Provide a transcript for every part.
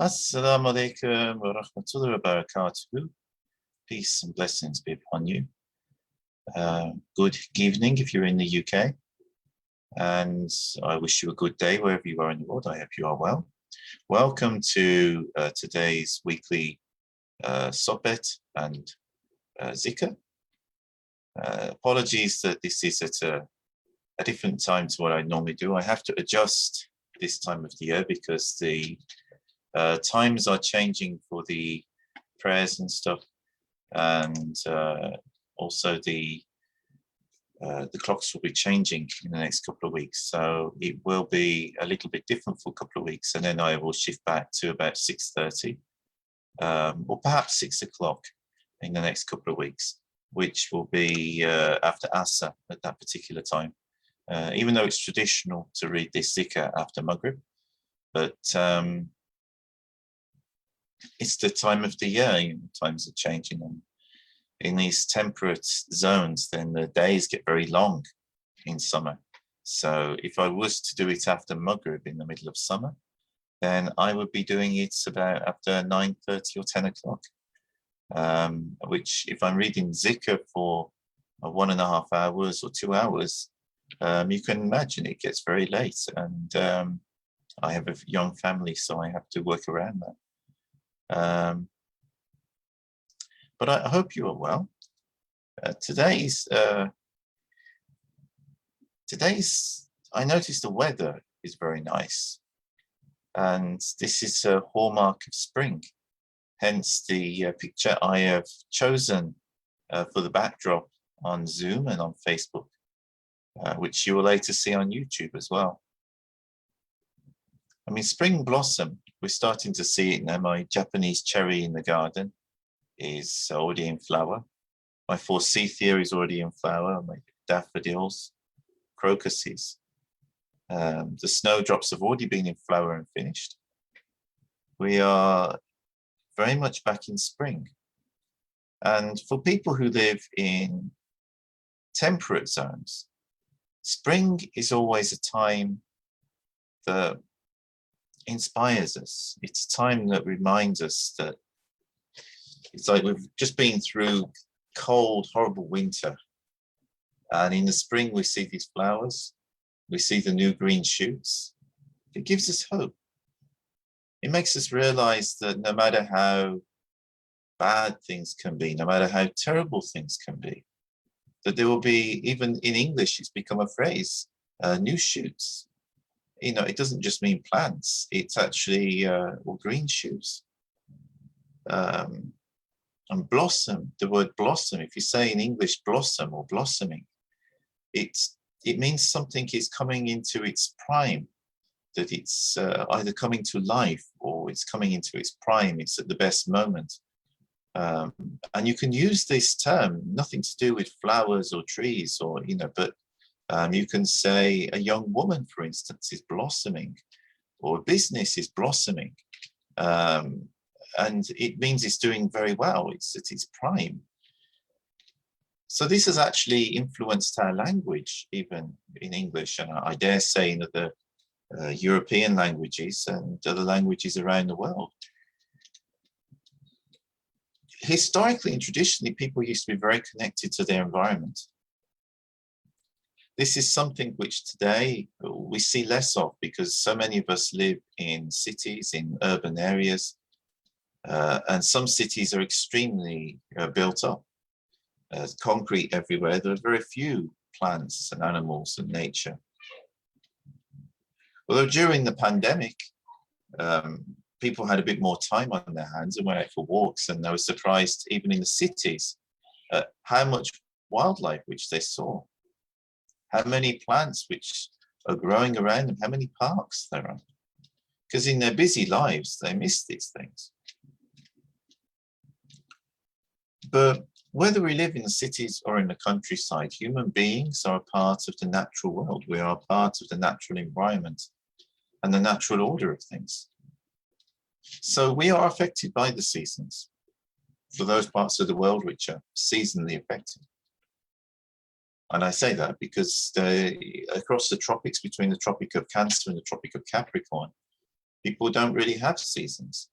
Assalamu alaikum wa rahmatullahi wa barakatuh. Peace and blessings be upon you. Good evening if you're in the UK. And I wish you a good day wherever you are in the world. I hope you are well. Welcome to today's weekly Sohbet and Dhikr. Apologies that this is at a different time to what I normally do. I have to adjust this time of the year because the times are changing for the prayers and stuff, and also the clocks will be changing in the next couple of weeks, so it will be a little bit different for a couple of weeks, and then I will shift back to about 6:30 or perhaps 6 o'clock in the next couple of weeks, which will be after Asr at that particular time, even though it's traditional to read this zikr after Maghrib, but it's the time of the year. Times are changing, and in these temperate zones, then the days get very long in summer. So if I was to do it after Maghrib in the middle of summer, then I would be doing it about after 9:30 or 10 o'clock, which if I'm reading zikr for 1.5 hours or 2 hours, you can imagine it gets very late, and I have a young family, so I have to work around that. But I hope you are well. Today's, I noticed the weather is very nice, and this is a hallmark of spring. Hence the picture I have chosen for the backdrop on Zoom and on Facebook, which you will later see on YouTube as well. I mean, spring blossom, we're starting to see it now. My Japanese cherry in the garden is already in flower. My forsythia is already in flower. My daffodils, crocuses. The snowdrops have already been in flower and finished. We are very much back in spring. And for people who live in temperate zones, spring is always a time that inspires us. It's time that reminds us that it's like we've just been through cold, horrible winter, and in the spring we see these flowers, we see the new green shoots. It gives us hope. It makes us realize that no matter how bad things can be, no matter how terrible things can be, that there will be, even in English it's become a phrase, new shoots. It doesn't just mean plants, it's actually green shoots. And blossom, the word blossom, if you say in English blossom or blossoming, it means something is coming into its prime, that it's either coming to life or it's coming into its prime, it's at the best moment. And you can use this term, nothing to do with flowers or trees or, but you can say a young woman, for instance, is blossoming, or a business is blossoming. And it means it's doing very well, it's at its prime. So this has actually influenced our language, even in English, and I dare say in other European languages and other languages around the world. Historically and traditionally, people used to be very connected to their environment. This is something which today we see less of, because so many of us live in cities, in urban areas, and some cities are extremely built up. Concrete everywhere. There are very few plants and animals and nature. Although during the pandemic, people had a bit more time on their hands and went out for walks, and they were surprised, even in the cities, at how much wildlife which they saw. How many plants which are growing around them, how many parks there are. Because in their busy lives, they miss these things. But whether we live in cities or in the countryside, human beings are a part of the natural world. We are a part of the natural environment and the natural order of things. So we are affected by the seasons for those parts of the world which are seasonally affected. And I say that because across the tropics, between the Tropic of Cancer and the Tropic of Capricorn, People don't really have seasons.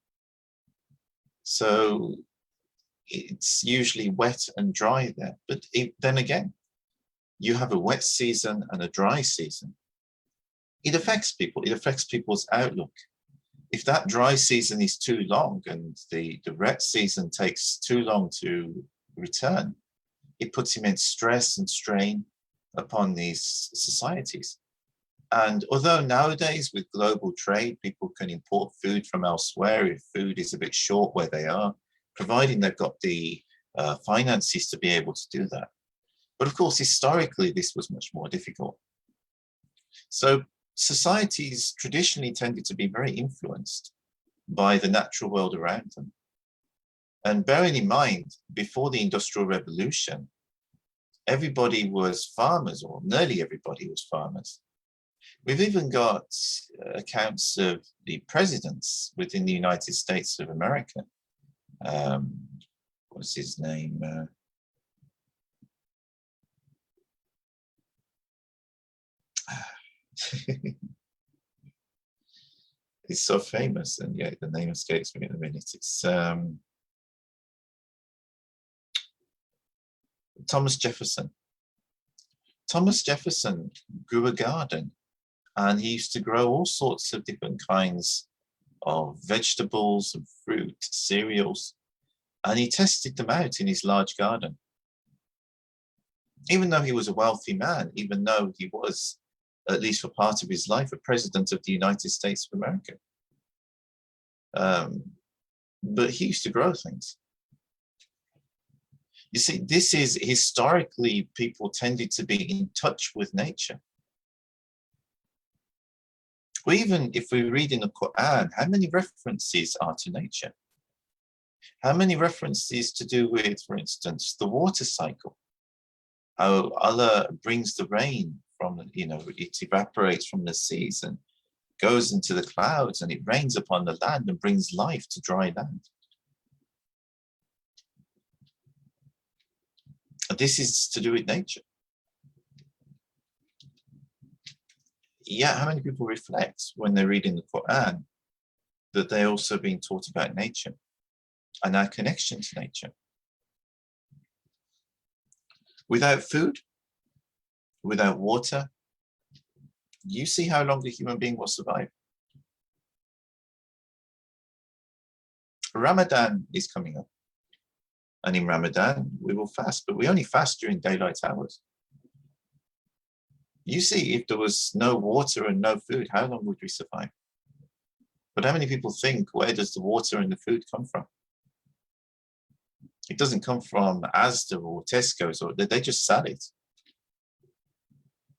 So it's usually wet and dry there. But then again, you have a wet season and a dry season. It affects people. It affects people's outlook. If that dry season is too long and the wet season takes too long to return, it puts immense stress and strain upon these societies. And although nowadays with global trade, people can import food from elsewhere if food is a bit short where they are, providing they've got the finances to be able to do that. But of course, historically, this was much more difficult. So societies traditionally tended to be very influenced by the natural world around them. And bearing in mind, before the Industrial Revolution, everybody was farmers, or nearly everybody was farmers. We've even got accounts of the presidents within the United States of America. What's his name? He's so famous, and yet the name escapes me in a minute. It's Thomas Jefferson. Thomas Jefferson grew a garden, and he used to grow all sorts of different kinds of vegetables and fruit, cereals, and he tested them out in his large garden. Even though he was a wealthy man, even though he was, at least for part of his life, a president of the United States of America. But he used to grow things. You see, this is historically, people tended to be in touch with nature. Or even if we read in the Quran, how many references are to nature? How many references to do with, for instance, the water cycle? How Allah brings the rain from, it evaporates from the seas and goes into the clouds, and it rains upon the land and brings life to dry land. This is to do with nature. Yeah, how many people reflect when they read in the Quran that they're also being taught about nature and our connection to nature? Without food, without water, you see how long a human being will survive. Ramadan is coming up. And in Ramadan, we will fast, but we only fast during daylight hours. You see, if there was no water and no food, how long would we survive? But how many people think, where does the water and the food come from? It doesn't come from Asda or Tesco's, or they just sell it.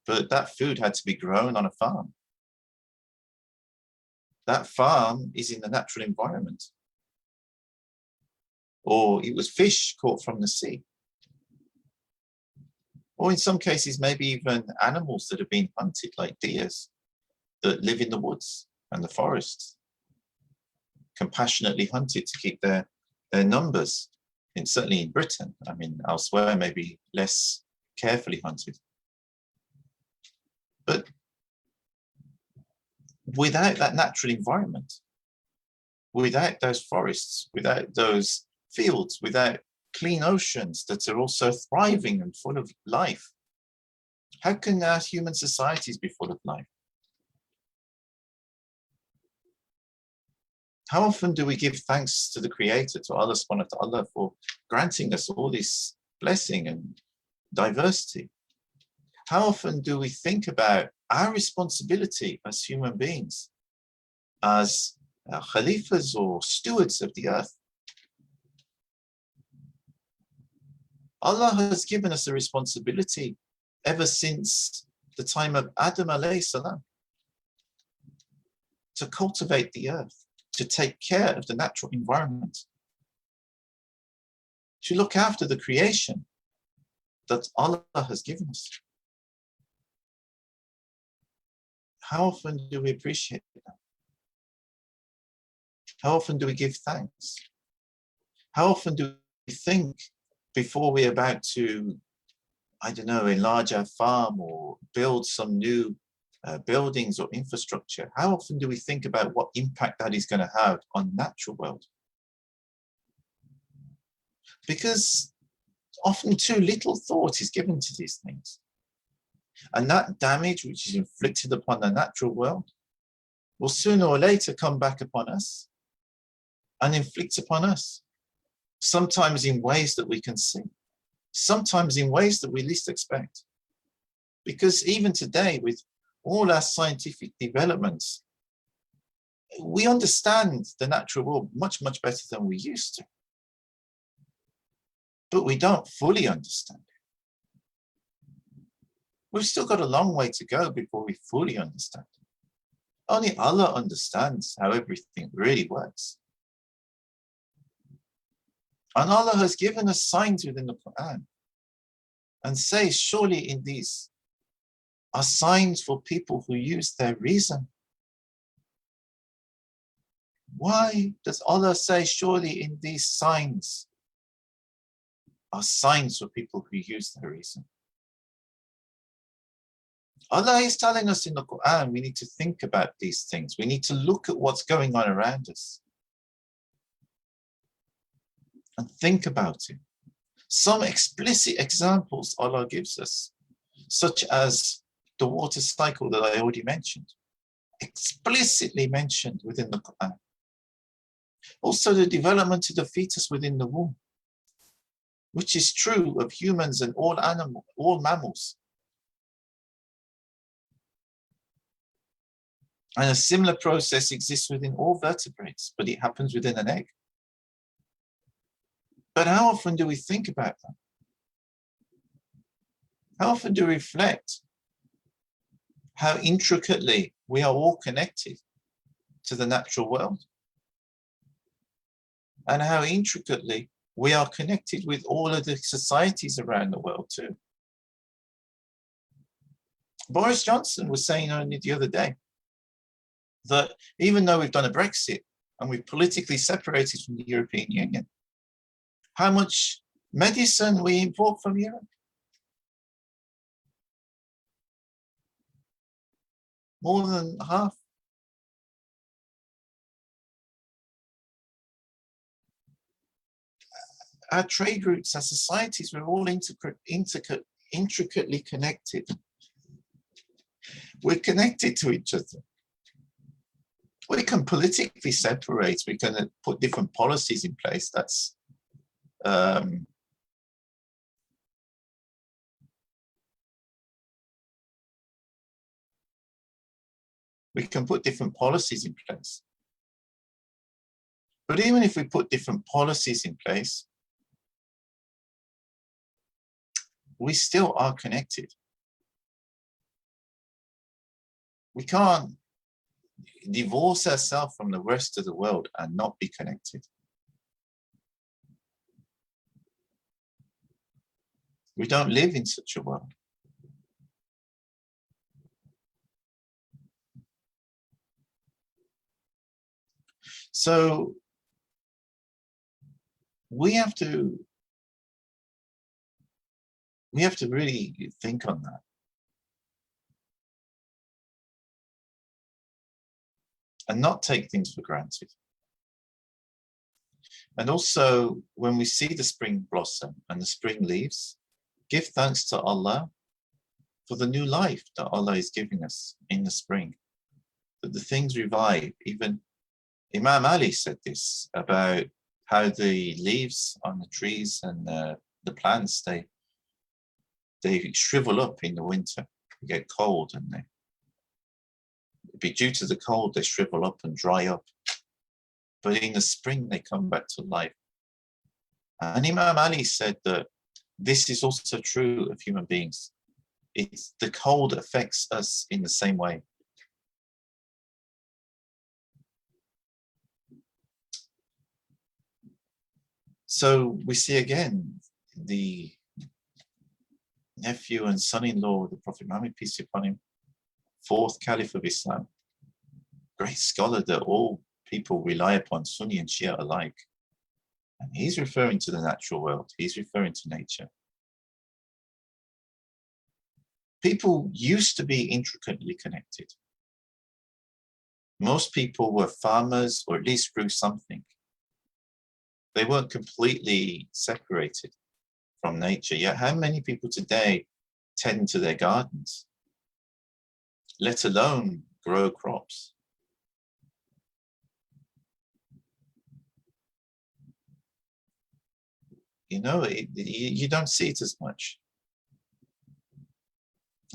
But that food had to be grown on a farm. That farm is in the natural environment. Or it was fish caught from the sea. Or in some cases, maybe even animals that have been hunted, like deers, that live in the woods and the forests, compassionately hunted to keep their numbers, and certainly in Britain. I mean, elsewhere, maybe less carefully hunted. But without that natural environment, without those forests, without those fields, without clean oceans that are also thriving and full of life, how can our human societies be full of life? How often do we give thanks to the Creator, to Allah subhanahu wa ta'ala, for granting us all this blessing and diversity? How often do we think about our responsibility as human beings, as khalifas or stewards of the earth? Allah has given us a responsibility ever since the time of Adam alayhi salam to cultivate the earth, to take care of the natural environment, to look after the creation that Allah has given us. How often do we appreciate that? How often do we give thanks? How often do we think before we're about to, I don't know, enlarge our farm or build some new buildings or infrastructure, how often do we think about what impact that is going to have on the natural world? Because often too little thought is given to these things. And that damage which is inflicted upon the natural world will sooner or later come back upon us and inflict upon us, sometimes in ways that we can see, sometimes in ways that we least expect. Because even today, with all our scientific developments, we understand the natural world much, much better than we used to. But we don't fully understand it. We've still got a long way to go before we fully understand it. Only Allah understands how everything really works. And Allah has given us signs within the Quran and says, surely in these are signs for people who use their reason. Why does Allah say, surely in these signs are signs for people who use their reason? Allah is telling us in the Quran, we need to think about these things. We need to look at what's going on around us and think about it. Some explicit examples Allah gives us, such as the water cycle that I already mentioned, explicitly mentioned within the Quran. Also the development of the fetus within the womb, which is true of humans and all mammals. And a similar process exists within all vertebrates, but it happens within an egg. But how often do we think about that? How often do we reflect how intricately we are all connected to the natural world? And how intricately we are connected with all of the societies around the world too. Boris Johnson was saying only the other day that even though we've done a Brexit and we've politically separated from the European Union, how much medicine we import from Europe? More than half. Our trade routes, our societies, we're all intricately connected. We're connected to each other. We can politically separate, we can put different policies in place. That's we can put different policies in place. But even if we put different policies in place, we still are connected. We can't divorce ourselves from the rest of the world and not be connected. We don't live in such a world. So we have to really think on that. And not take things for granted. And also, when we see the spring blossom and the spring leaves, give thanks to Allah for the new life that Allah is giving us in the spring. That the things revive. Even Imam Ali said this about how the leaves on the trees and the plants, they shrivel up in the winter. They get cold and they be due to the cold, they shrivel up and dry up. But in the spring, they come back to life. And Imam Ali said that this is also true of human beings. The cold affects us in the same way. So we see again the nephew and son-in-law of the Prophet Muhammad, peace be upon him, fourth Caliph of Islam, great scholar that all people rely upon, Sunni and Shia alike. And he's referring to the natural world. He's referring to nature. People used to be intricately connected. Most people were farmers, or at least grew something. They weren't completely separated from nature. Yet how many people today tend to their gardens, let alone grow crops? You know, you don't see it as much.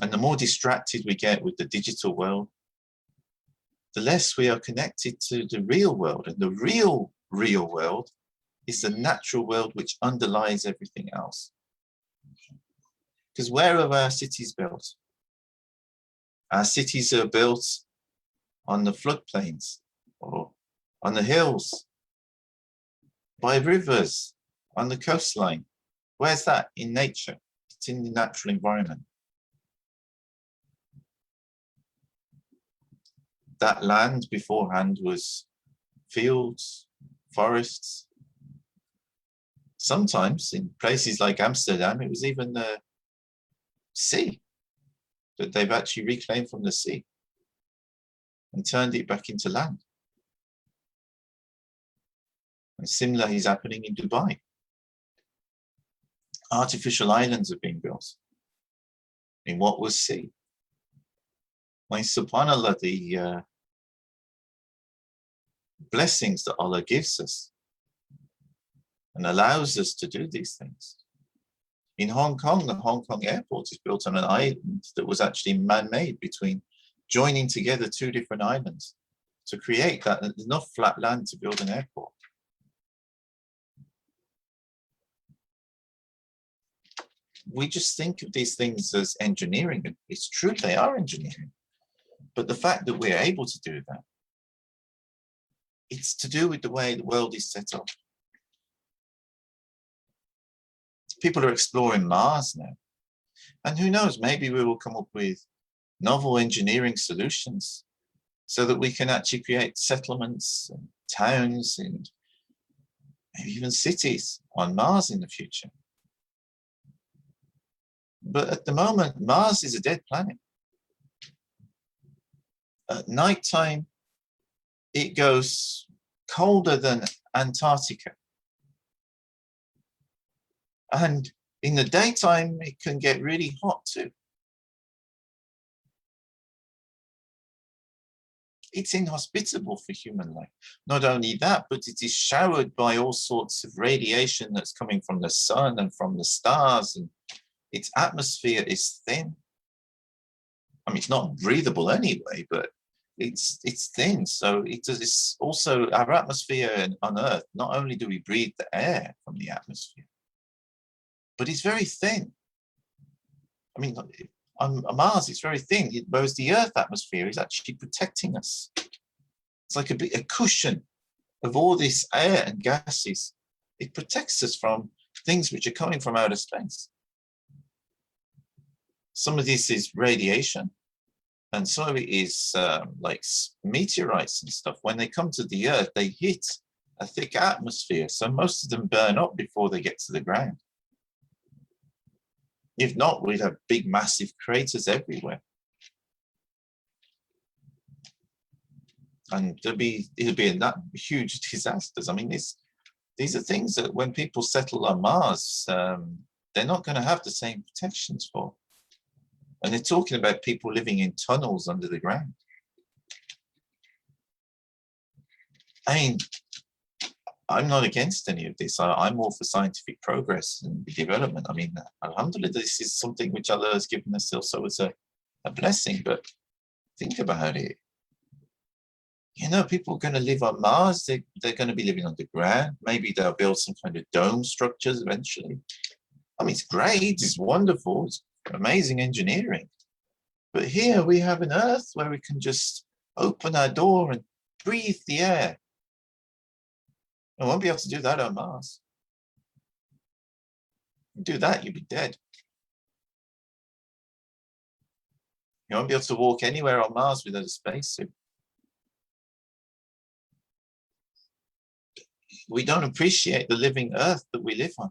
And the more distracted we get with the digital world, the less we are connected to the real world. And the real world is the natural world which underlies everything else. Because where are our cities built? Our cities are built on the floodplains, or on the hills, by rivers, on the coastline. Where's that? In nature. It's in the natural environment. That land beforehand was fields, forests. Sometimes in places like Amsterdam, it was even the sea that they've actually reclaimed from the sea and turned it back into land. And similar is happening in Dubai. Artificial islands are being built in what was sea. Like, subhanAllah, the blessings that Allah gives us and allows us to do these things. In Hong Kong, the Hong Kong airport is built on an island that was actually man-made, between joining together two different islands to create that enough flat land to build an airport. We just think of these things as engineering, and it's true, they are engineering. But the fact that we're able to do that, it's to do with the way the world is set up. People are exploring Mars now. And who knows, maybe we will come up with novel engineering solutions so that we can actually create settlements and towns and maybe even cities on Mars in the future. But at the moment, Mars is a dead planet. At nighttime, it goes colder than Antarctica. And in the daytime, it can get really hot too. It's inhospitable for human life. Not only that, but it is showered by all sorts of radiation that's coming from the sun and from the stars, and its atmosphere is thin. I mean, it's not breathable anyway, but it's thin. So it's also our atmosphere on Earth. Not only do we breathe the air from the atmosphere, but it's very thin. I mean, on Mars, it's very thin, whereas the Earth atmosphere is actually protecting us. It's like a cushion of all this air and gases. It protects us from things which are coming from outer space. Some of this is radiation, and some of it is like meteorites and stuff. When they come to the Earth, they hit a thick atmosphere, so most of them burn up before they get to the ground. If not, we'd have big, massive craters everywhere. And it'll be that huge disasters. I mean, these are things that when people settle on Mars, they're not going to have the same protections for. And they're talking about people living in tunnels under the ground. I mean, I'm not against any of this. I'm all for scientific progress and development. I mean, alhamdulillah, this is something which Allah has given us also as a blessing. But think about it. You know, people are going to live on Mars. They're going to be living underground. Maybe they'll build some kind of dome structures eventually. I mean, it's great. It's wonderful. It's amazing engineering. But here we have an Earth where we can just open our door and breathe the air. I won't be able to do that on Mars. Do that, you'll be dead. You won't be able to walk anywhere on Mars without a spacesuit. We don't appreciate the living Earth that we live on.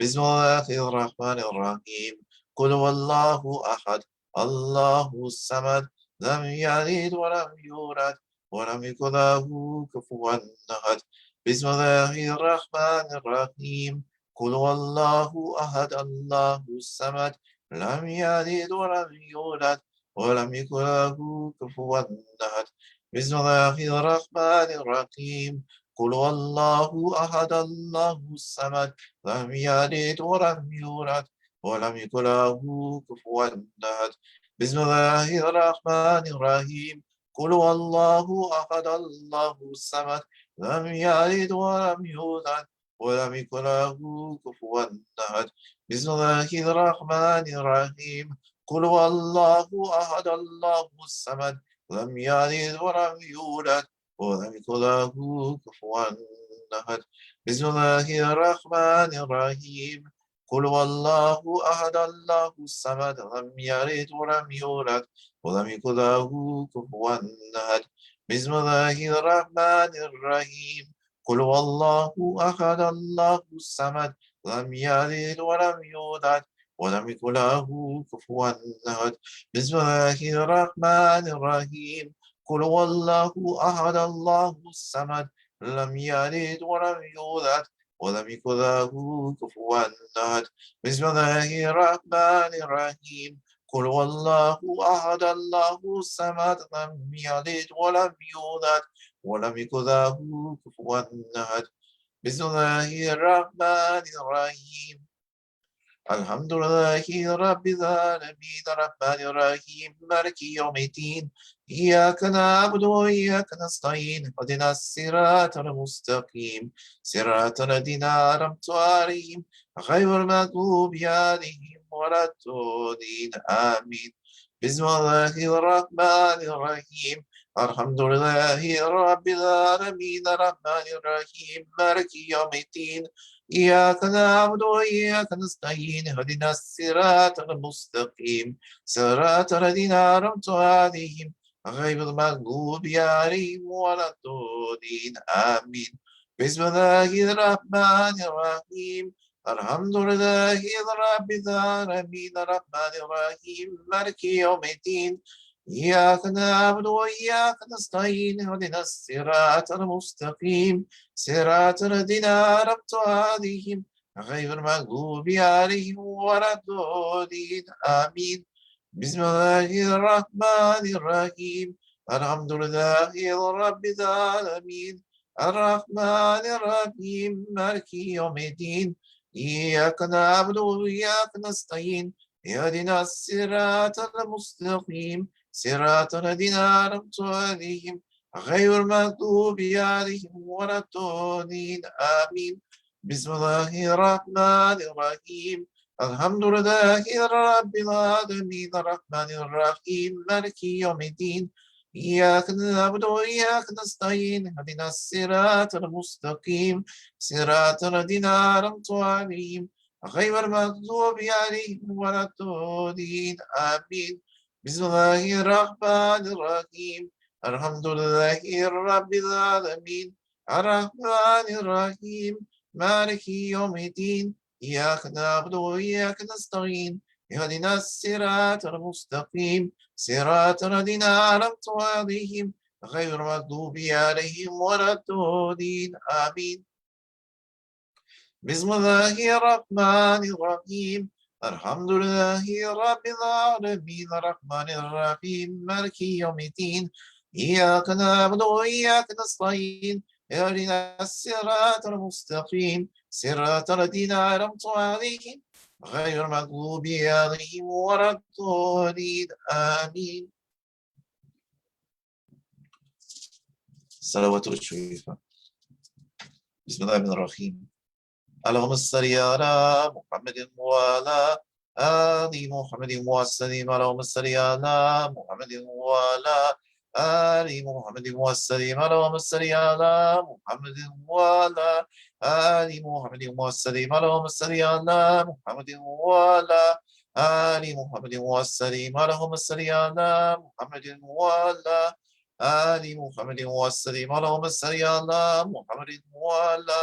بسم الله الرحمن الرحيم قل هو الله أحد الله الصمد لم يلد ولم يولد ولم يكن له كفوا أحد بسم الله الرحمن الرحيم قل هو الله أحد الله الصمد لم يلد ولم يولد ولم يكن له كفوا أحد بسم الله الرحمن الرحيم قل هو الله أحد الله الصمد لم يلد ولم يولد ولم يكن له كفوا أحد بسم الله الرحمن الرحيم قل هو الله أحد الله الصمد لم يلد ولم يولد ولم يكن له كفوا أحد بسم الله الرحمن الرحيم قل هو الله أحد الله الصمد لم يلد ولم يولد ولم يكن له كفوا أحد بسم الله الرحمن الرحيم قل هو الله أحد الله الصمد لم يلد ولم يولد ولم يكن له كفوا أحد بسم الله الرحمن الرحيم قل هو الله أحد الله الصمد لم يلد ولم يولد ولم يكن له كفوا أحد بسم الله الرحمن الرحيم قل هو الله أحد الله الصمد لم يلد ولم يولد ولم يكن له كفوا أحد بسم الله الرحمن الرحيم قل هو الله أحد الله الصمد لم يلد ولم يولد ولم يكن له كفوا أحد بسم الله الرحمن الرحيم الحمد لله رب العالمين الرحمن الرحيم مالك يوم الدين إياك نعبد وإياك نستعين اهدنا الصراط المستقيم صراط الذين أنعمت عليهم غير المغضوب عليهم ولا الضالين آمين بسم الله الرحمن الرحيم الحمد لله رب العالمين الرحمن الرحيم مالك يوم الدين إياك نعبد وإياك نستعين اهدنا الصراط المستقيم صراط الذين أنعمت عليهم غير المغضوب عليهم ولا الضالين آمين بسم الله الرحمن الرحيم الحمد لله رب العالمين الرحمن الرحيم مالك يوم الدين إياك نعبد وإياك نستعين اهدنا الصراط المستقيم صراط الذين أنعمت عليهم غير المغضوب عليهم ولا الضالين آمين بسم الله الرحمن الرحيم الحمد لله رب العالمين الرحمن الرحيم مالك يوم الدين إياك نعبد وإياك نستعين اهدنا الصراط المستقيم صراط الذين أنعمت عليهم غير المغضوب عليهم ولا الضالين آمين بسم الله الرحمن الرحيم الحمد لله رب العالمين الرحمن الرحيم مالك يوم الدين إياك نعبد وإياك نستعين اهدنا الصراط المستقيم صراط الذين أنعمت عليهم غير المغضوب عليهم ولا الضالين آمين بسم الله الرحمن الرحيم الحمد لله رب العالمين الرحمن الرحيم مالك يوم الدين إياك نعبد وإياك نستعين اهدنا الصراط المستقيم صراط الذين أنعمت عليهم غير المغضوب عليهم ولا الضالين آمين بسم الله الرحمن الرحيم الحمد لله رب العالمين الرحمن الرحيم مالك يوم الدين إياك نعبد وإياك نستعين اهدنا الصراط المستقيم صراط الذين أنعمت عليهم غير المغضوب عليهم ولا الضالين آمين صلوات الشريفة بسم الله الرحمن الرحيم اللهم صل على محمد وعلى آل محمد وسلم اللهم صل على محمد وعلى آل محمد وسلم اللهم صل على محمد وعلى آل محمد وسلم اللهم صل على محمد وعلى آل محمد وسلم اللهم صل على محمد وعلى آل محمد وسلم اللهم صل على محمد وعلى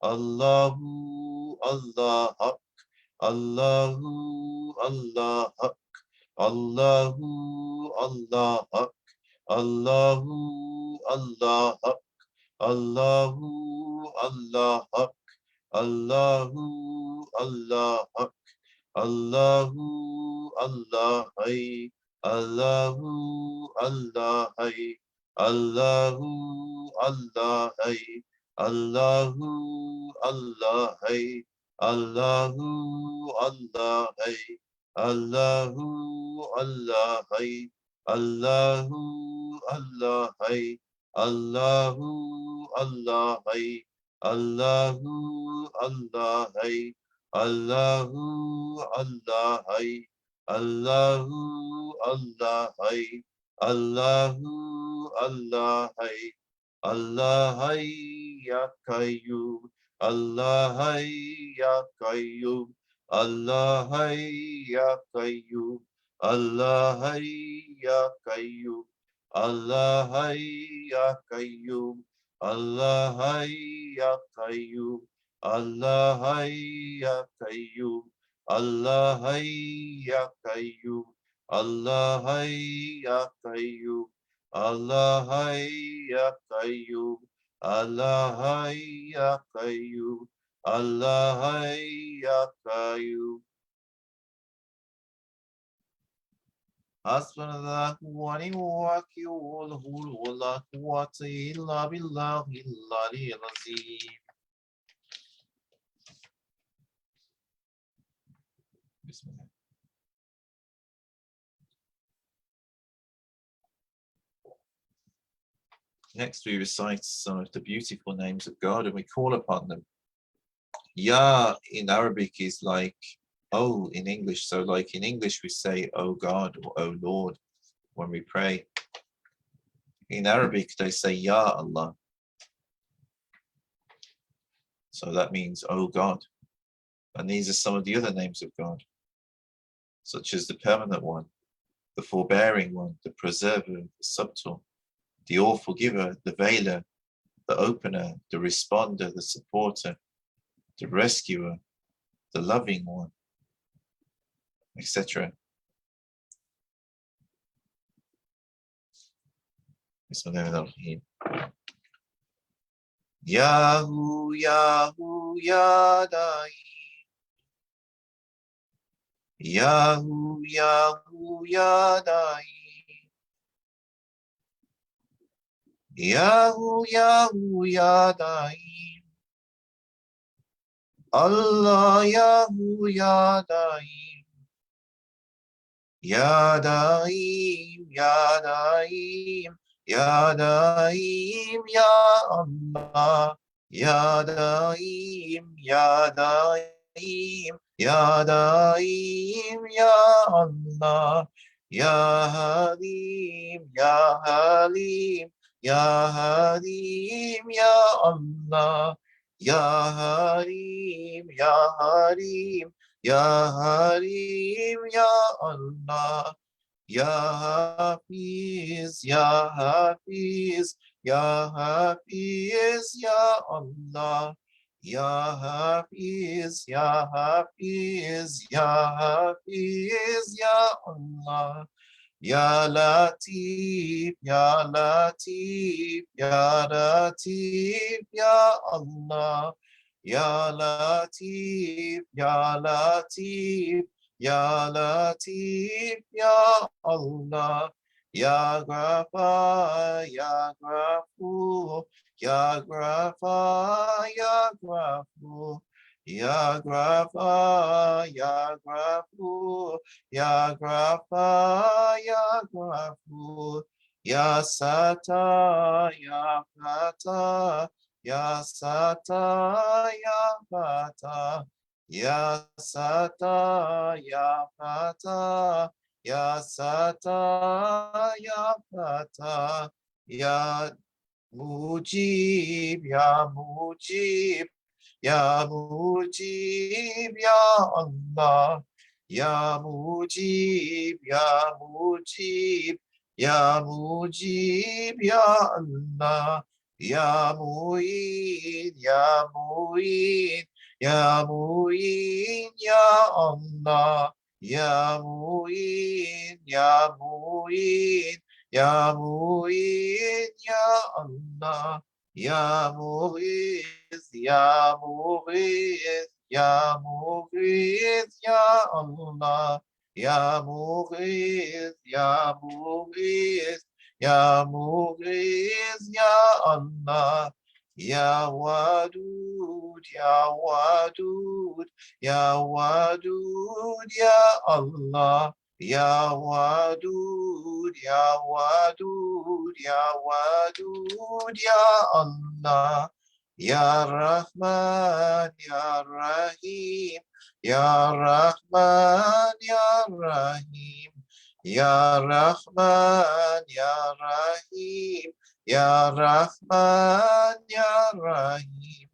Allahu Allah Haq, Allahu Allah Haq, Allahu Allah Haq, Allahu Allah Haq, Allahu Allah Haq, Allahu Allah Haq, Allahu Allah Hay, Allahu Allah Hay, Allahu Allah Hay, Allahu Allah Hay, Allahu Allah Hay, Allahu Allah Hay, Allahu Allah Hay, Allahu Allah Hay, Allahu Allah Hay, Allahu Allah Hay, Allahu Allah Hay, Allahu Allah Hay, Allah Hay Ya Qayyum, Allah Hay Ya Qayyum, Allah Hay Ya Qayyum, Allah Hay Ya Qayyum, Allah Hay Ya Qayyum, Allah Hay Ya Qayyum, Allah Hay Ya Qayyum, Allah Hay Ya Qayyum, Allah Hay Ya Qayyum, Allah Hay Ya Qayyum, Allah Hay Ya Qayyum, Allah Hay Ya Qayyum. Hasbunallahu wa ni'mal wakeel, wa la quwwata illa billahil aliyyil azim. Bismillah. Next, we recite some of the beautiful names of God and we call upon them. Ya in Arabic is like oh in English. So like in English, we say, oh God or oh Lord when we pray. In Arabic, they say, Ya Allah. So that means, oh God. And these are some of the other names of God, such as the permanent one, the forbearing one, the preserver, the subtle, the all-forgiver, the veiler, the opener, the responder, the supporter, the rescuer, the loving one, etc. Bismillahirrahmanirrahim. Yahu, Yahu, Yadai. Yahu, Yahu, Yadai. Yahu, Yahu, Yadai. Allah, Yahu, Yadai. Yadaim, Yadaim, Yadaim, Ya Allah. Yadaim, Yadaim, Yadaim, Ya Allah. Ya Halim, Ya Halim, Ya Halim, Ya Allah. Ya Halim, Ya Halim, Ya Halim, Ya Allah. Ya Hafiz, Ya Hafiz, Ya Hafiz, Ya Allah. Ya Hafiz, Ya Hafiz, Ya Hafiz, Ya Allah. Ya Latif, Ya Latif, Ya Latif, Ya Allah. Ya Latif, Ya Latif, Ya Latif, Ya Allah. Ya Ghafar, Ya Ghafur, Ya Ghafar, Ya Ghafur. Ya Ghafar, Ya Ghafur, Ya Ghafar, Ya Ghafur. Ya Sata, Ya Fata, Ya Sata, Ya Fata. Ya Sata, Ya Fata, Ya Sata, Ya Fata. Ya Mujib, Ya Mujib, Ya Mujib, Ya Allah. Ya Mujib, Ya Mujib, Ya Mujib, Ya Allah. Ya Mu'in, Ya Mu'in, Ya Mu'in, Ya Allah. Ya Mu'in, Ya Mu'in, Ya Mu'in, Ya Allah. Ya Mughith, Ya Mughith, Ya Mughith, Ya Allah. Ya Mughith, Ya Mughith, Ya Mughith, Ya Allah. Ya Wadud, Ya Wadud, Ya Wadud, Ya Allah. Ya Wadud, Ya Wadud, Ya Wadud, Ya Allah. Ya Rahman, Ya Rahim, Ya Rahman, Ya Rahim. Ya Rahman, Ya Rahim, Ya Rahman, Ya Rahim.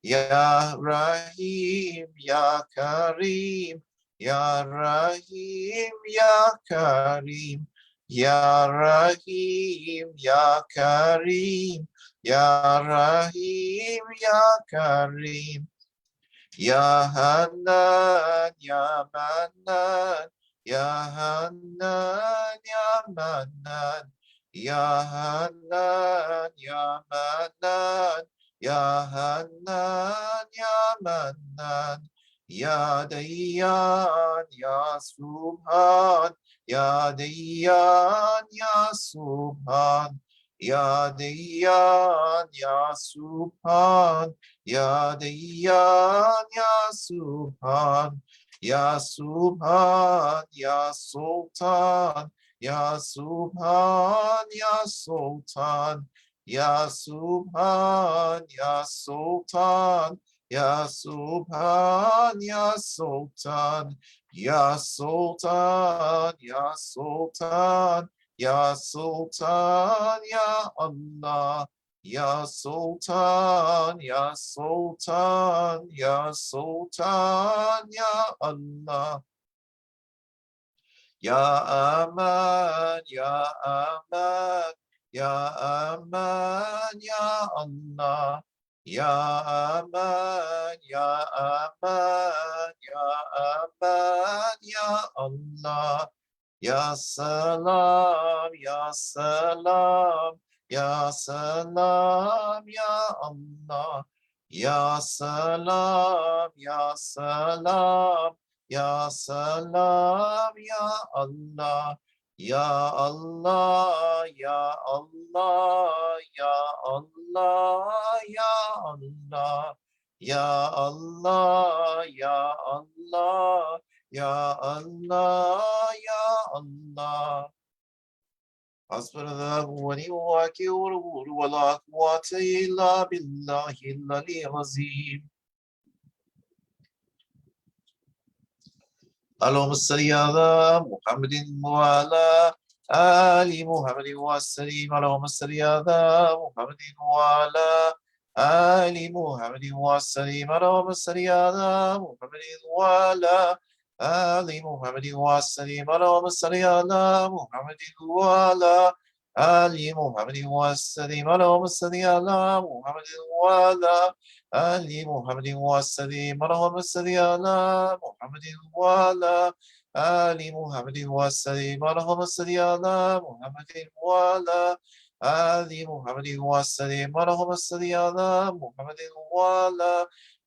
Ya Rahim, Ya Karim, Ya Rahim, Ya Karim, Ya Rahim, Ya Karim, Ya Rahim, Ya Karim. Ya Hanan, Ya Manan, Ya Hanan, Ya Manan, Ya Hanan, Ya Manan, Ya Hanan, Ya Manan, Ya Dayyan, Ya Subhan, Ya Dayyan, Ya Subhan, Ya Dayyan, Ya Subhan, Ya Dayyan, Ya Subhan, Ya Subhan, Ya Sultan, Ya Subhan, Ya Sultan, Ya Subhan, Ya Sultan, Ya Subhan, Ya Sultan, Ya Sultan, Ya Sultan, Ya Sultan, Ya Allah. Ya Sultan, Ya Sultan, Ya Sultan, Ya Allah. Ya Aman, Ya Aman, Ya Aman, Ya Allah. Ya Aman, Ya Aman, Ya Aman, Ya Allah. Ya Salam, Ya Salam, Ya Salam, Ya Allah. Ya Salam, Ya Salam, Ya Salam, Ya Allah. Ya Allah, Ya Allah, Ya Allah, Ya Allah. Ya Allah, Ya Allah. Ya Allah, Ya Allah. Hasbunallah wa ni'mal wakeel wa la quwwata illa billahi al-aliyyil azim. اللهم صل على محمد وعلى آل محمد وسلم. اللهم صل على محمد وعلى آل محمد وسلم. اللهم صل على محمد وعلى آل محمد وسلم. اللهم صل على محمد وعلى آل محمد وسلم. اللهم صل على محمد وعلى آل محمد وسلم. اللهم صل على محمد وعلى آل محمد وسلم. اللهم صل على محمد وعلى آل محمد وسلم. اللهم صل على محمد وعلى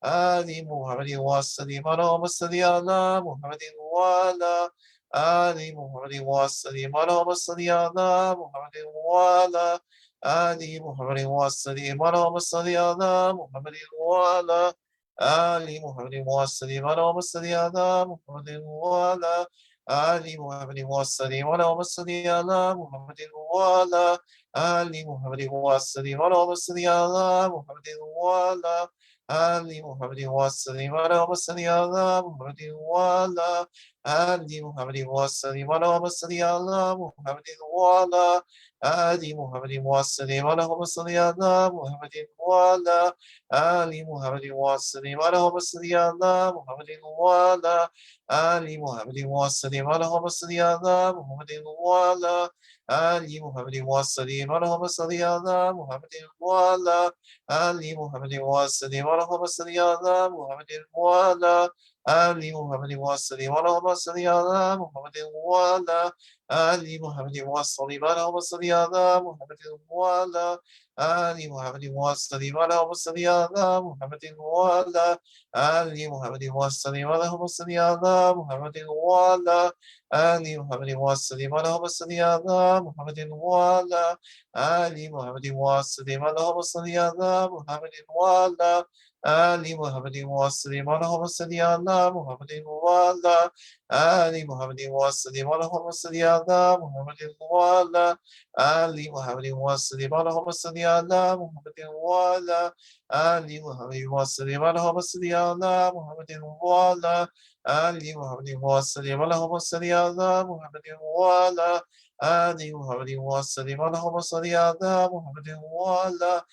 آل محمد وسلم. اللهم صل على محمد وعلى آل محمد وسلم. اللهم صل على محمد وعلى آل محمد وسلم. اللهم صل على محمد وعلى آل محمد وسلم. اللهم صل على محمد وعلى آل محمد وسلم. اللهم صل على محمد وعلى آل محمد وسلم. اللهم صل على محمد وعلى آل محمد وسلم. اللهم صل على محمد وعلى Ali Muhammadin wasallim Allahumma salli ala Muhammadin wala Ali Muhammadin wasallim Allahumma salli ala Muhammadin wala Ali Muhammadin wasallim Allahumma salli ala Muhammadin wala Ali Muhammadin wasallim Allahumma salli ala Muhammadin wala Ali Muhammadin wasallim Allahumma salli ala Muhammadin wala Ali Muhammadin wasallim Allahumma salli ala Muhammadin wala Ali Muhammadin wasallim Allahumma salli ala Muhammadin wala Ali Muhammadin wasallim Allahumma salli ala Muhammadin wala Ali Muhammadin wasallim Allahumma salli ala Muhammadin wala Ali Muhammadin wasallim Allahumma salli ala Muhammadin wala Ali Muhammadin wasallim Allahumma salli ala Muhammadin wala Ali Muhammadin wasallim Allahumma salli ala Muhammadin wala Ali Muhammadin wasallim Allahumma salli ala Muhammadin wala Ali Muhammadin wasallim Allahumma salli ala Muhammadin wala Ali Muhammadin wasallim Allahumma salli ala Muhammadin wala Ali Muhammadin wasallim Allahumma salli ala Muhammadin wala Ali Muhammadin wasallim Allahumma salli ala Muhammadin wala Ali Muhammadin wasallim Allahumma salli ala Muhammadin wala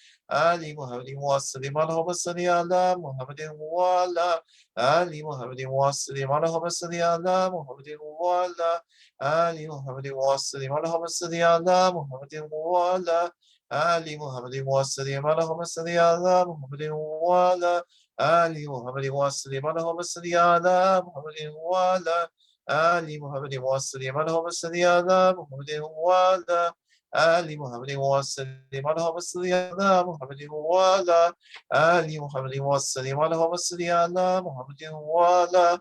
Ali Muhammadin wasallim Allahumma salli ala Muhammadin wala Ali Muhammadin wasallim Allahumma salli ala Muhammadin wala Ali Muhammadin wasallim Allahumma salli ala Muhammadin wala Ali Muhammadin wasallim Allahumma salli ala Muhammadin wala Ali Muhammadin wasallim Allahumma salli ala Muhammadin wala Ali Muhammadin wasallim Allahumma salli ala Muhammadin wala Ali Muhammadin wasallim Allahumma salli ala Muhammadin wala Ali Muhammadin wasallim Allahumma salli ala Muhammadin wala Ali Muhammadin wasallim Allahumma salli ala Muhammadin wala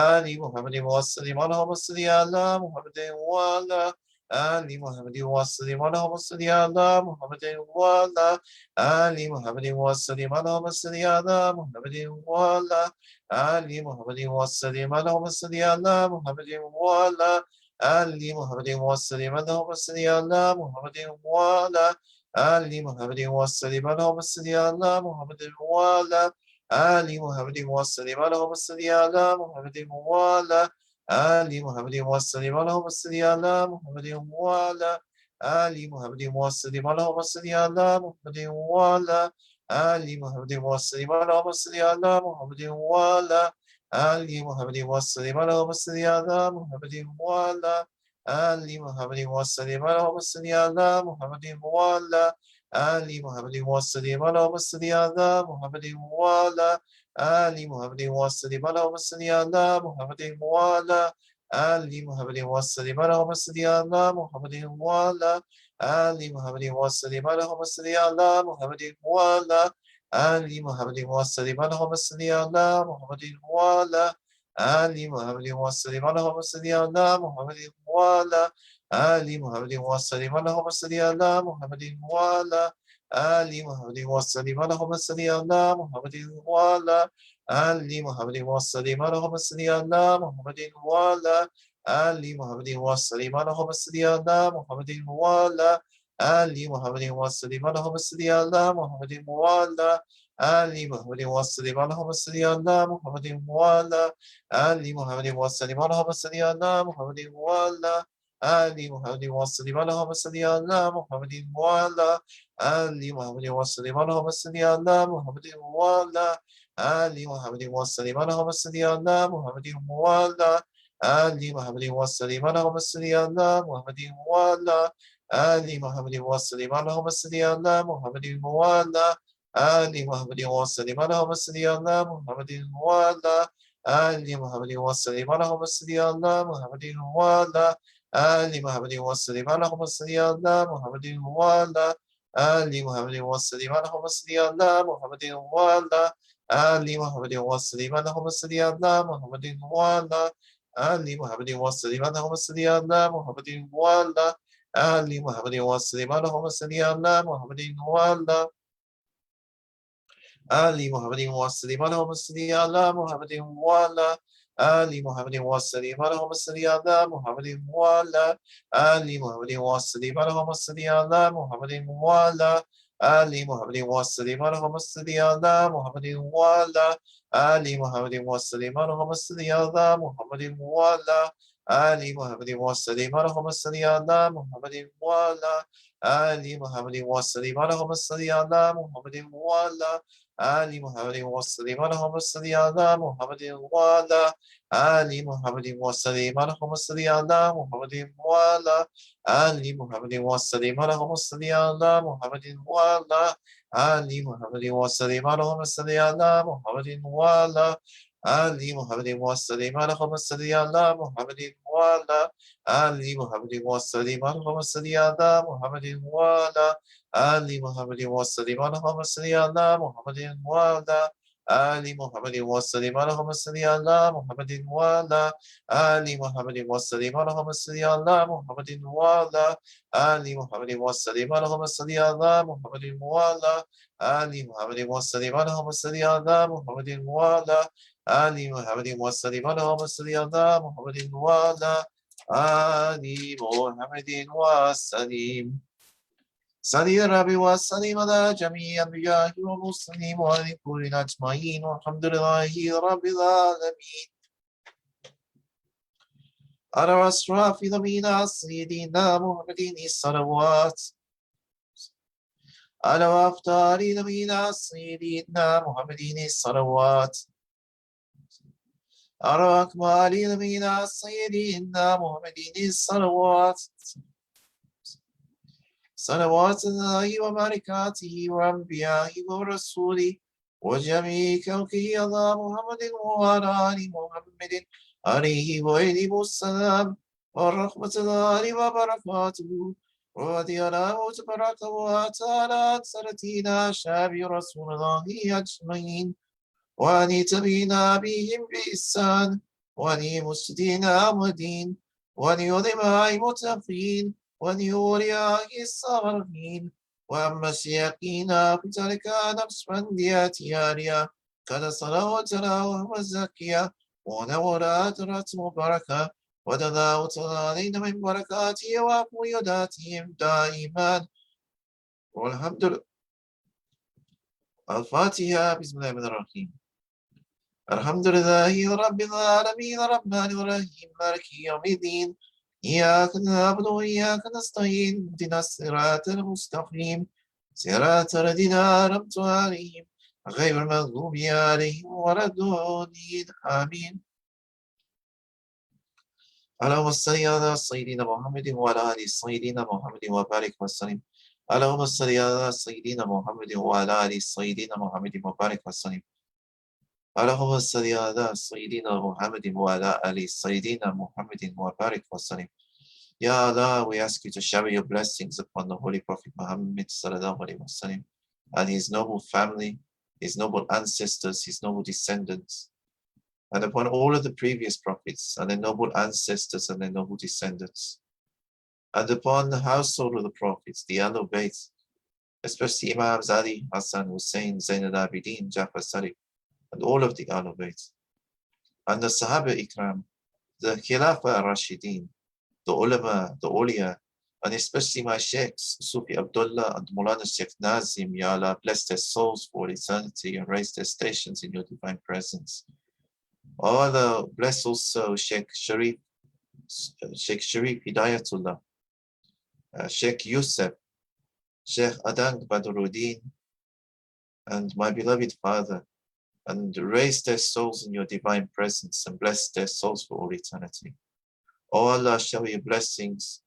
Ali Muhammadin wasallim Allahumma salli ala Muhammadin wala Ali Muhammadin wasallim Allahumma salli ala Muhammadin wala Ali Muhammadin wasallim Allahumma salli ala Muhammadin wala Ali Muhammadin wasallim Allahumma salli ala Muhammadin wala Ali Muhammadin wasallim Allahumma salli ala Muhammadin wala Ali Muhammadin wasallim Allahumma salli ala Muhammadin wala Ali Muhammadin wasallim Allahumma salli ala Muhammadin wala Ali Muhammadin wasallim Allahumma salli ala Muhammadin wala Ali Muhammadin wasallim Allahumma salli ala Muhammadin wala Ali Muhammadin wasallim Allahumma salli ala Muhammadin wala Ali Muhammadin wasallim Allahumma salli ala Muhammadin wala Ali Muhammadin wasallim Allahumma salli ala Muhammadin wala Ali Muhammadin wasallim Allahumma salli ala Muhammadin wala Ali Muhammadin wasallim Allahumma salli ala Muhammadin wala Ali Muhammadin wasallim Allahumma salli ala Muhammadin wala Ali Muhammadin wasallim Allahumma salli ala Muhammadin wala Ali Muhammadin wasallim Allahumma salli ala Muhammadin wala Ali Muhammadin wasallim Allahumma salli ala Muhammadin wala Ali Muhammadin wasallim Allahumma salli ala Muhammadin wala Ali Muhammadin wasallim Allahumma salli ala Muhammadin wala Ali Muhammadin wasallim Allahumma salli ala Muhammadin wala Ali Muhammadin wasallim Allahumma salli ala Muhammadin wala Ali Muhammadin wasallim Allahumma salli ala Muhammadin wala Ali Muhammadin wasallim Allahumma salli ala Muhammadin wala Ali Muhammadin wasallim Allahumma salli ala Muhammadin wala Ali Muhammadin wasallim Allahumma salli ala Muhammadin wala Ali Muhammadin wasallim Allahumma salli ala Muhammadin wala Ali Muhammadin wasallim Allahumma salli ala Muhammadin wala Ali Muhammadin wasallim Allahumma salli ala Muhammadin wala Ali Muhammadin wasallim Allahumma salli ala Muhammadin wala Ali Muhammadin wasallim Allahumma salli ala Muhammadin wala Ali Muhammadin wasallim Allahumma salli ala Muhammadin wala Ali Muhammadin wasallim Allahumma salli ala Muhammadin wala Ali Muhammadin wasallim Allahumma salli ala Muhammadin wala Ali Muhammadin wasallim Allahumma salli ala Muhammadin wala Ali Muhammadin wasallim Allahumma salli ala Muhammadin wala Ali Muhammadin wasallim Allahumma salli ala Muhammadin wala Ali Muhammadin wasallim Allahumma salli ala Muhammadin wala Ali Muhammadin wasallim Allahumma salli ala Muhammadin wala Ali Muhammadin wa sallim Allahumma salli ala Muhammadin wa ala Ali Muhammadin wa sallim Allahumma salli ala Muhammadin wa ala Ali Muhammadin wa sallim Allahumma salli ala Muhammadin wa ala Ali Muhammadin wa sallim Allahumma salli ala Muhammadin wa ala Ali Muhammadin wa sallim Allahumma salli ala Muhammadin wa ala Ali Muhammadin wa sallim Allahumma salli ala Muhammadin wa ala Ali Muhammadin wa sallim Allahumma salli ala Muhammadin wa ala Ali Muhammadin wa sallim Allahumma salli ala Muhammadin wa ala Ali Muhammadin wa sallim Allahumma salli ala Muhammadin wa ala Ali Muhammadin wa sallim Allahumma salli ala Muhammadin wa ala Ali Muhammadin wa sallim Allahumma salli ala Muhammadin wa ala Ali Muhammadin wa sallim Allahumma salli ala Muhammadin wa ala Ali Muhammadin wa sallim Allahumma salli ala Muhammadin wa ala Ali Muhammadin wa sallim Allahumma salli ala Muhammadin wa ala Ali Muhammadin wa sallim Allahumma salli ala Muhammadin wa ala Ali Muhammadin wa sallim Allahumma salli ala Muhammadin wa ala Ali Muhammadin wa sallim صلي ربي وسلم على جميع الأنبياء والمرسلين وعلى كل أجمعين والحمد لله رب العالمين على أشرف نبينا سيدنا محمد الصلوات على أفضل نبينا سيدنا محمد الصلوات على أكمل نبينا سيدنا محمد الصلوات صلوات الله وبركاته وأنبيائه ورسوله وجميع خلقه الله محمد وعلى آل محمد عليه وعليه السلام ورحمة الله وبركاته رضي الله تبارك وتعالى عن سادتنا شاب رسول الله أجمعين وعن تبينا بهم بإحسان وعن مسجدين أمدين وعن علماء المتقين ولأولياء الصالحين وأما الشياطين في تلك نقشبندية تيارية قد صلوات وهم الزكية ونورات مباركة ودلاوت علينا من بركاته وقياداتهم دائما والحمد لله. الفاتحة بسم الله الرحمن الرحيم. الحمد لله رب العالمين الرحمن الرحيم مالك يوم الدين إياك نعبد وإياك نستعين اهدنا الصراط المستقيم صراط الذين أنعمت عليهم غير المغضوب عليهم ولا الضالين آمين. اللهم صل على سيدنا محمد وعلى آل سيدنا محمد وبارك وسلم. اللهم صل على سيدنا محمد وعلى آل سيدنا محمد وبارك وسلم. اللهم صل على سيدنا محمد وعلى آل سيدنا محمد وبارك وسلم. Ya Allah, we ask you to shower your blessings upon the Holy Prophet Muhammad sallallahu alaihi wasallam and his noble family, his noble ancestors, his noble descendants, and upon all of the previous prophets and their noble ancestors and their noble descendants, and upon the household of the prophets, the Ahlul Bayt, especially Imams Ali, Hassan, Hussein, Zain al-Abidin, Jafar Sadiq, and all of the Ahlul Bayt, and the Sahaba Ikram, the Khilafah al-Rashidin, the ulama, the awliya, and especially my sheikhs, Sufi Abdullah and Mulana Sheikh Nazim, Ya Allah, bless their souls for eternity and raise their stations in your divine presence. Oh Allah, bless also Sheikh Sharif Hidayatullah, Sheikh Yusuf, Sheikh Adang Badruddin, and my beloved father, and raise their souls in your divine presence and bless their souls for all eternity. Oh Allah, shower your blessings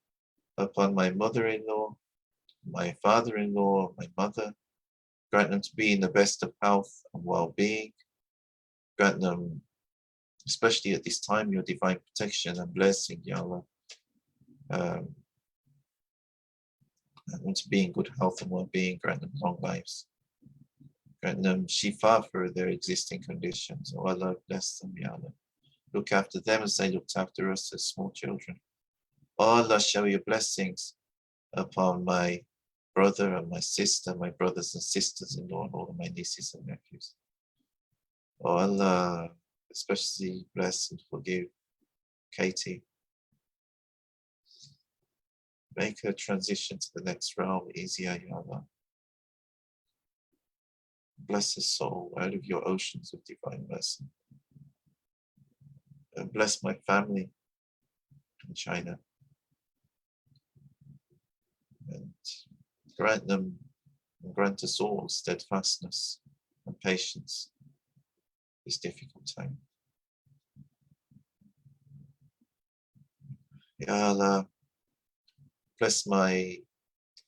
upon my mother-in-law, my father-in-law, my mother. Grant them to be in the best of health and well-being. Grant them, especially at this time, your divine protection and blessing, Ya Allah. And to be in good health and well-being, grant them long lives. Grant them shifa for their existing conditions. Oh Allah, bless them, Ya Allah. Look after them as they looked after us as small children. Oh Allah, shower your blessings upon my brother and my sister, my brothers and sisters-in-law, and all of my nieces and nephews. Oh Allah, especially bless and forgive Katie. Make her transition to the next realm easier, Ya Allah. Bless his soul out of your oceans of divine blessing. And bless my family in China. And grant them, and grant us all steadfastness and patience this difficult time. Ya Allah, bless my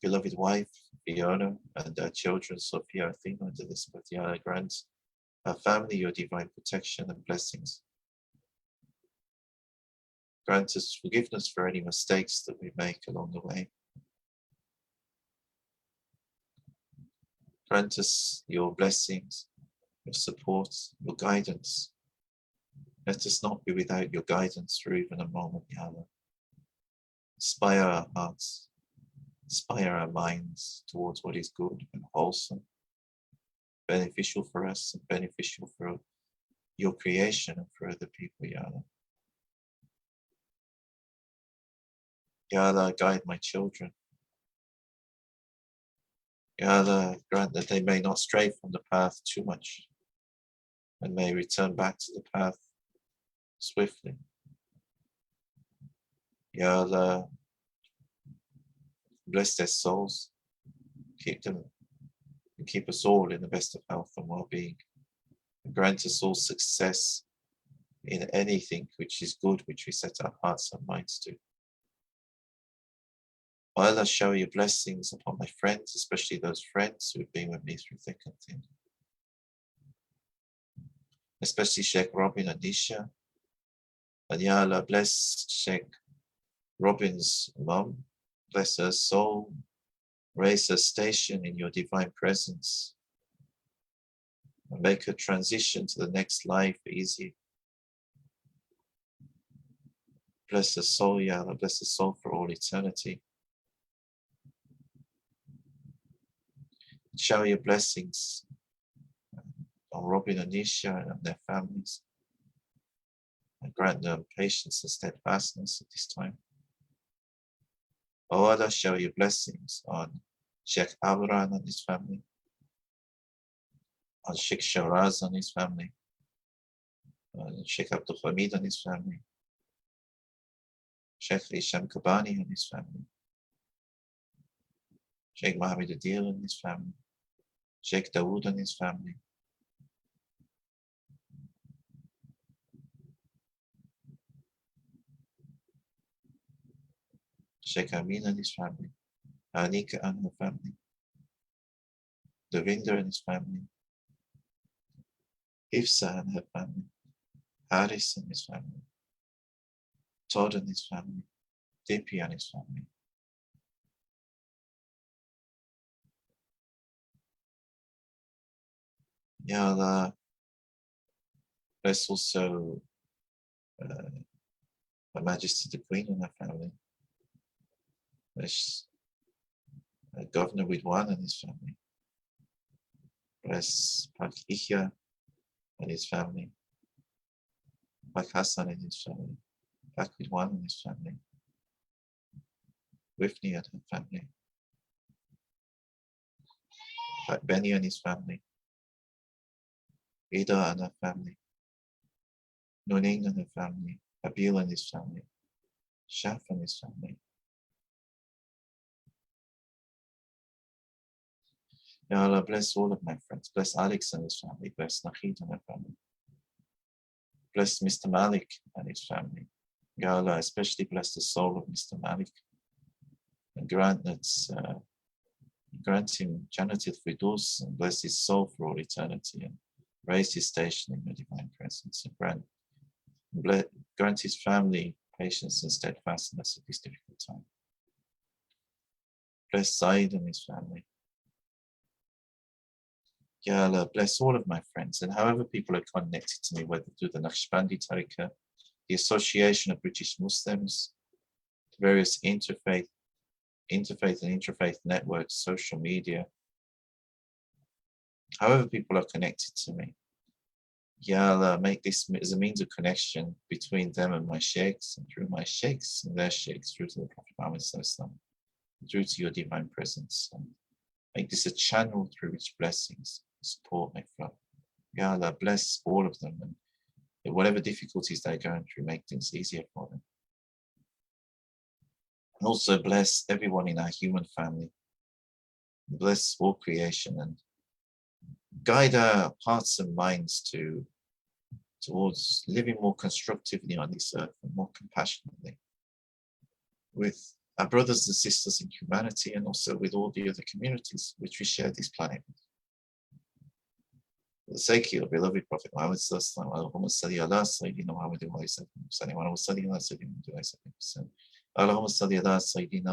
beloved wife, Fiona, and our children, Sophia, Athena, and Elizabeth. Ya Allah, grant our family your divine protection and blessings. Grant us forgiveness for any mistakes that we make along the way. Grant us your blessings, your support, your guidance. Let us not be without your guidance for even a moment, Ya Allah. Inspire our hearts, inspire our minds towards what is good and wholesome, beneficial for us and beneficial for your creation and for other people, Ya Allah. Ya Allah, guide my children. Ya Allah, grant that they may not stray from the path too much and may return back to the path swiftly. Ya Allah, bless their souls, keep them and keep us all in the best of health and well-being. And grant us all success in anything which is good, which we set our hearts and minds to. Allah, shower your blessings upon my friends, especially those friends who have been with me through thick and thin. Especially Sheikh Robin and Nisha. And Ya Allah, bless Sheikh Robin's mom, bless her soul, raise her station in your divine presence, and make her transition to the next life easy. Bless her soul, Ya Allah, bless her soul for all eternity. Shower your blessings on Robin and Nisha and their families, and grant them patience and steadfastness at this time. O Allah, shower your blessings on Sheikh Amran and his family, on Sheikh Sharaz and his family, on Sheikh Abdul Hamid and his family, Sheikh Isham Kabani and his family, Sheikh Mohammed Adil and his family, Sheikh Dawood and his family, Sheikh Amin and his family, Anika and her family, Devinder and his family, Ifsa and her family, Haris and his family, Todd and his family, Dipi and his family. Ya Allah, bless also Her Majesty the Queen and her family. Bless Governor Widwan and his family. Bless Pak Ihya and his family. Pak Hassan and his family. Pak Widwan and his family. Wifni and her family. Pak Benny and his family. Ida and her family. Nuning and her family. Abil and his family. Shaf and his family. Ya Allah, bless all of my friends. Bless Alex and his family. Bless Nahid and her family. Bless Mr. Malik and his family. Ya Allah, especially bless the soul of Mr. Malik. And grant him Jannat al-Firdaus and bless his soul for all eternity and raise his station in your divine presence. And grant his family patience and steadfastness at this difficult time. Bless Said and his family. Ya Allah, bless all of my friends and however people are connected to me, whether through the Naqshbandi tariqat, the Association of British Muslims, various interfaith and intrafaith networks, social media, however people are connected to me. Ya Allah, make this as a means of connection between them and my sheikhs, and through my sheikhs and their sheikhs, through to the Prophet Muhammad Sallallahu, through to your divine presence. And make this a channel through which blessings support, make Ya Allah, bless all of them, and whatever difficulties they're going through, make things easier for them. And also bless everyone in our human family. Bless all creation and guide our hearts and minds towards living more constructively on this earth and more compassionately with our brothers and sisters in humanity, and also with all the other communities which we share this planet with. For the sake of your beloved Prophet Muhammad sallallahu alaihi wasallam, Allahumma salli ala Sayyidina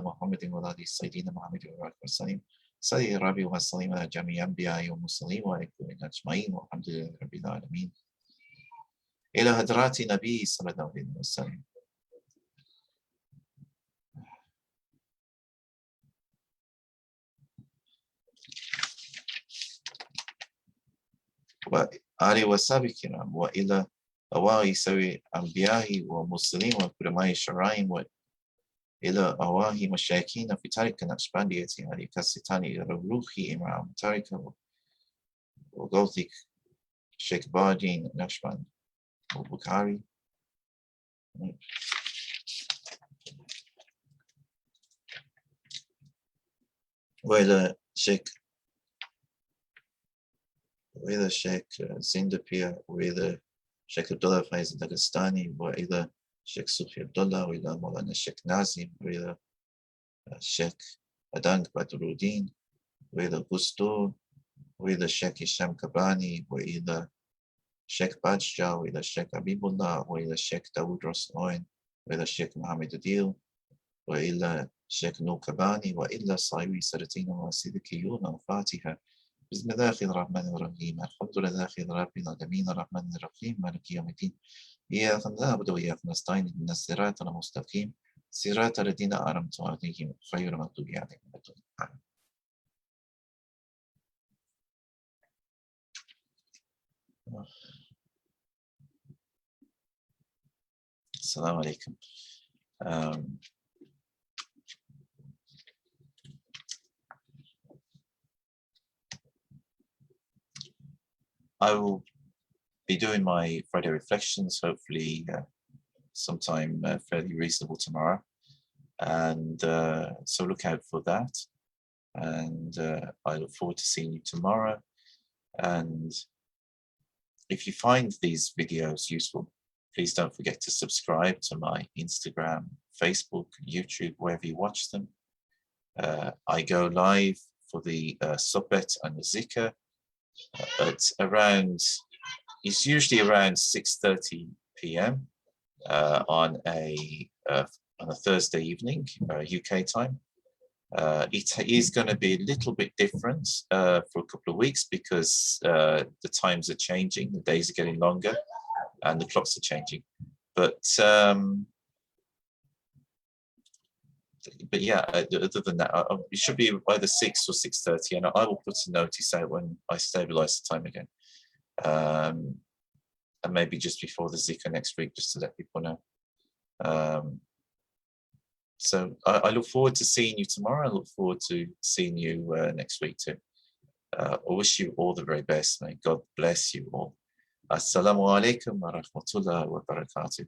Muhammadin wa ali Sayyidina Muhammadin wa barik wa sallim. Salli Rabbi wa sallim ala jami' anbiya'i wa mursalin wa alaikum ajma'in wa alhamdulillahi rabbil alamin. Ila hadrati Nabi sallallahu alaihi wasallam. وآل وصحبه الكرام وإلى أواعي سوي أنبيائه ومرسلين وقدماء الشرائع وإلى أواعي مشايخين في تاريخ النقشبندية علي كاستاني روحي إمام تاريخ وقوتك شيخ باردين نقشبند وبخاري وإلى شيخ زندبيا وإلى شيخ عبد الله فايز الداغستاني وإلى شيخ صوفي عبد الله وإلى مولانا الشيخ نازم وإلى الشيخ أدانك بدر الدين وإلى قسطور وإلى الشيخ هشام كباني وإلى الشيخ بادشا وإلى الشيخ حبيب الله وإلى الشيخ داود رسنوين وإلى الشيخ محمد الديل وإلى الشيخ نور كباني وإلى صايوي سرتين وسيدكيون الفاتحة. بسم الله الرحمن الرحيم الحمد لله رب العالمين الرحمن الرحيم مالك يوم الدين إياك نعبد وإياك نستعين اهدنا الصراط المستقيم صراط الذين أنعمت عليهم غير المغضوب عليهم ولا الضالين. Salam alaikum. I will be doing my Friday reflections, hopefully sometime fairly reasonable tomorrow. And so look out for that. And I look forward to seeing you tomorrow. And if you find these videos useful, please don't forget to subscribe to my Instagram, Facebook, YouTube, wherever you watch them. I go live for the Sohbet and the Dhikr at around, it's usually around 6:30 p.m. On a Thursday evening, UK time. It is going to be a little bit different for a couple of weeks because the times are changing, the days are getting longer, and the clocks are changing. But yeah, other than that, it should be either 6 or 6:30, and I will put a notice out when I stabilize the time again. And maybe just before the Dhikr next week, just to let people know. So I look forward to seeing you tomorrow. I look forward to seeing you next week too. I wish you all the very best. May God bless you all. Assalamu alaikum wa rahmatullahi wa barakatuh.